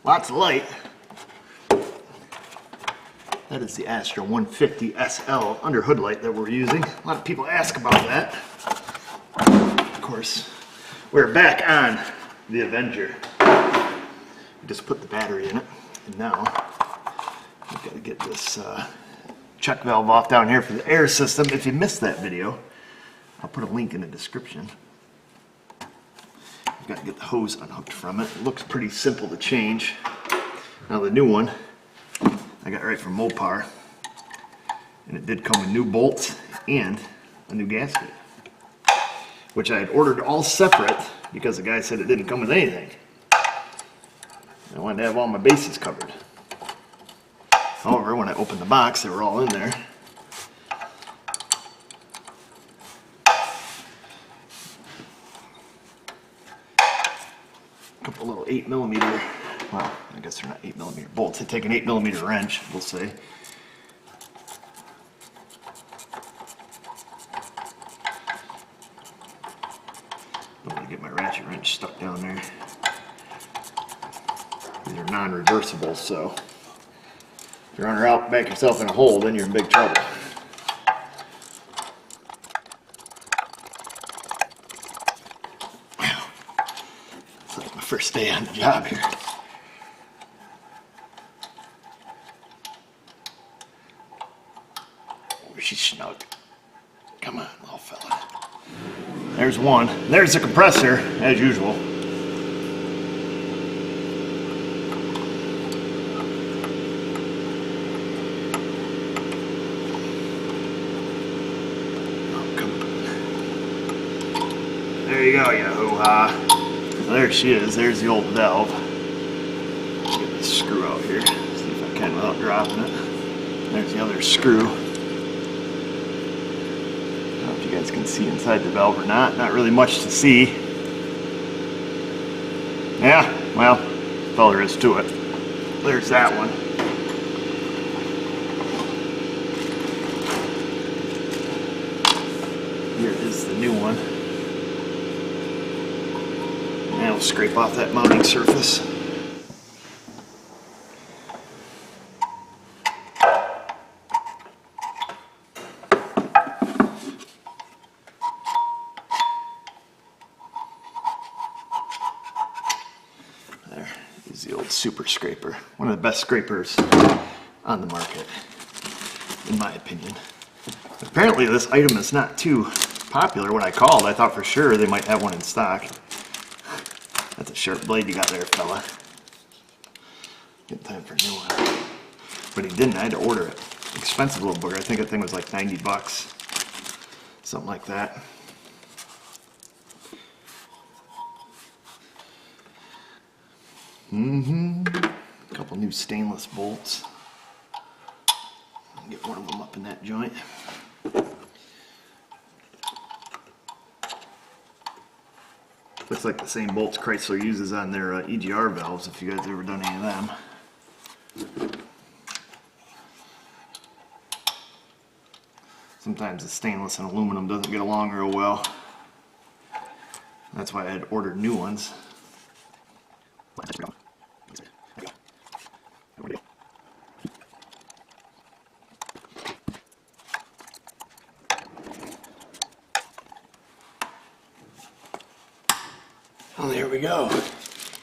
Lots of light. That is the Astra 150 SL under hood light that we're using. A lot of people ask about that. Of course, we're back on the Avenger. We just put the battery in it, and now we've got to get this check valve off down here for the air system. If you missed that video, I'll put a link in the description. We've got to get the hose unhooked from it. It looks pretty simple to change. Now the new one I got right from Mopar, and it did come with new bolts and a new gasket, which I had ordered all separate because the guy said it didn't come with anything. I wanted to have all my bases covered. However, when I opened the box, they were all in there. A couple little 8mm, well, I guess they're not 8mm bolts. They take an 8mm wrench, we'll say. I'm going to get my ratchet wrench stuck down there. These are non-reversible, so if you run her out, back yourself in a hole, then you're in big trouble. It's like my first day on the job here. Oh, she's snug. Come on, little fella. There's one. There's the compressor, as usual. There you go, you hoo-ha. There she is. There's the old valve. Let's get this screw out here. See if I can without dropping it. There's the other screw. I don't know if you guys can see inside the valve or not. Not really much to see. Yeah, well, that's all there is to it. There's that one. Here is the new one. Now we'll scrape off that mounting surface. There is the old super scraper. One of the best scrapers on the market, in my opinion. Apparently this item is not too popular. When I called, I thought for sure they might have one in stock. That's a sharp blade you got there, fella. Good time for a new one. But he didn't, I had to order it. Expensive little booger. I think that thing was like 90 bucks. Something like that. A couple new stainless bolts. I'll get one of them up in that joint. Looks like the same bolts Chrysler uses on their EGR valves, if you guys ever done any of them. Sometimes the stainless and aluminum doesn't get along real well. That's why I had ordered new ones. Oh, there we go.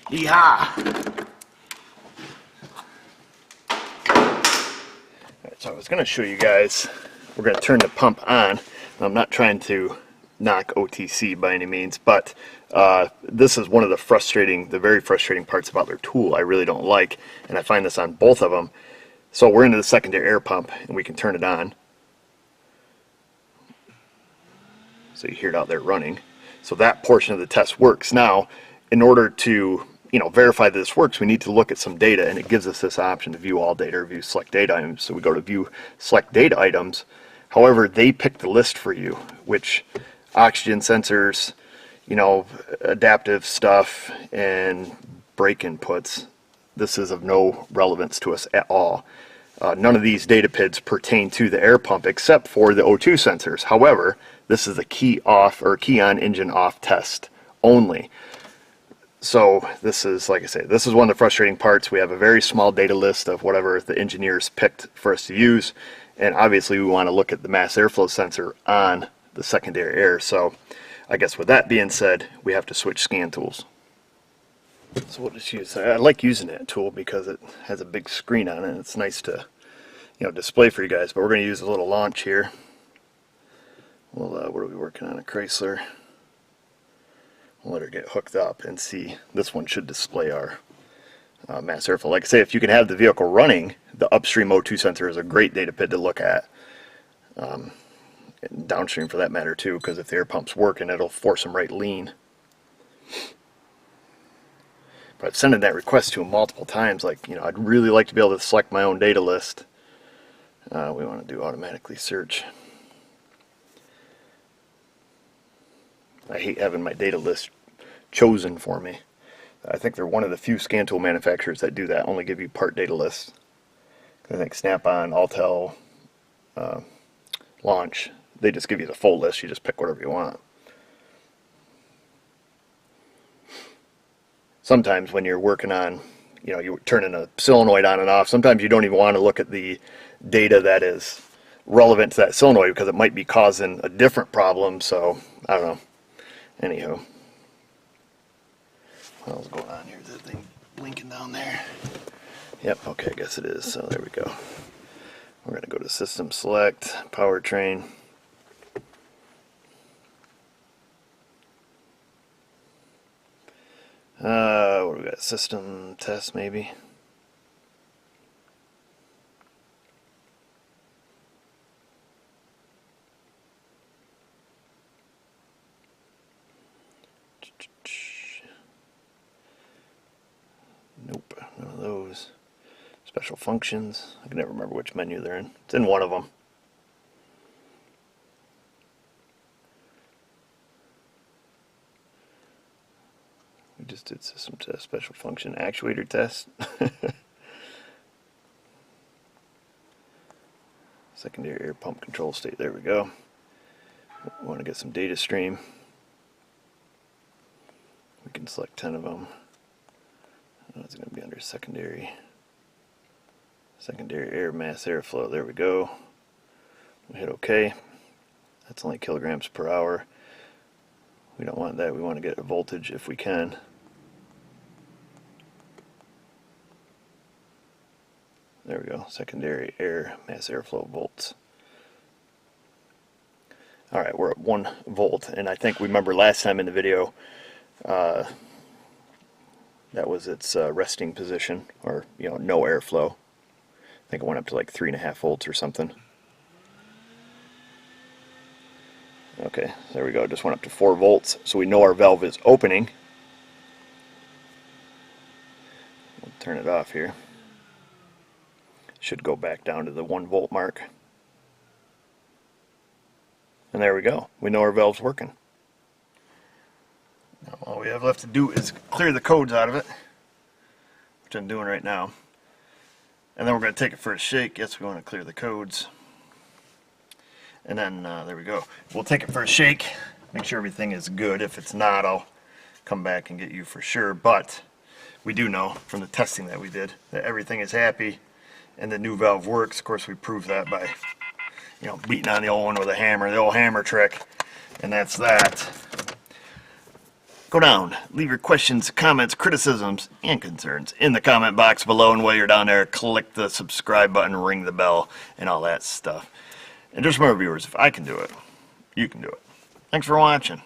Yeehaw! So I was going to show you guys, we're going to turn the pump on. I'm not trying to knock OTC by any means, but this is one of the very frustrating parts about their tool I really don't like, and I find this on both of them. So we're into the secondary air pump, and we can turn it on. So you hear it out there running. So that portion of the test works. Now, in order to verify that this works, we need to look at some data, and it gives us this option to view all data or view select data items. So we go to view select data items. However, they pick the list for you, which oxygen sensors, adaptive stuff, and brake inputs. This is of no relevance to us at all. None of these data PIDs pertain to the air pump except for the O2 sensors. However, this is a key off or key on engine off test only. So this is, like I say, this is one of the frustrating parts. We have a very small data list of whatever the engineers picked for us to use, and obviously we want to look at the mass airflow sensor on the secondary air. So I guess with that being said, we have to switch scan tools. So we'll just use, I like using that tool because it has a big screen on it and it's nice to, you know, display for you guys. But we're going to use a little launch here. Well, what are we working on? A Chrysler. We'll let her get hooked up and see. This one should display our mass airflow. Like I say, if you can have the vehicle running, the upstream O2 sensor is a great data pid to look at. And downstream for that matter too, because if the air pump's working, it'll force them right lean. But I've sent in that request to him multiple times, like, you know, I'd really like to be able to select my own data list. We want to do automatically search. I hate having my data list chosen for me. I think they're one of the few scan tool manufacturers that do that, only give you part data lists. I think Snap-on, Altel, Launch, they just give you the full list, you just pick whatever you want. Sometimes when you're working on, you know, you're turning a solenoid on and off, sometimes you don't even want to look at the data that is relevant to that solenoid because it might be causing a different problem, so I don't know. Anywho, what else is going on here? Is that thing blinking down there? Yep, okay, I guess it is. So there we go. We're going to go to System Select, Powertrain. What do we got? System Test, maybe? Nope, none of those. Special functions. I can never remember which menu they're in. It's in one of them. We just did system test, special function, actuator test. Secondary air pump control state. There we go. We want to get some data stream. We can select 10 of them. It's going to be under secondary air mass airflow. There we go. We hit OK. That's only kilograms per hour. We don't want that. We want to get a voltage if we can. There we go. Secondary air mass airflow volts. Alright, we're at 1 volt, and I think we remember last time in the video that was its resting position, or, you know, no airflow. I think it went up to like 3.5 volts or something. Okay, there we go. It just went up to 4 volts, so we know our valve is opening. We'll turn it off here. Should go back down to the 1 volt mark. And there we go. We know our valve's working. Now all we have left to do is clear the codes out of it, which I'm doing right now. And then we're going to take it for a shake. Yes, we want to clear the codes. And then there we go. We'll take it for a shake, make sure everything is good. If it's not, I'll come back and get you for sure. But we do know from the testing that we did that everything is happy and the new valve works. Of course, we proved that by, you know, beating on the old one with a hammer, the old hammer trick. And that's that. Go down, leave your questions, comments, criticisms, and concerns in the comment box below. And while you're down there, click the subscribe button, ring the bell, and all that stuff. And just remember, viewers, if I can do it, you can do it. Thanks for watching.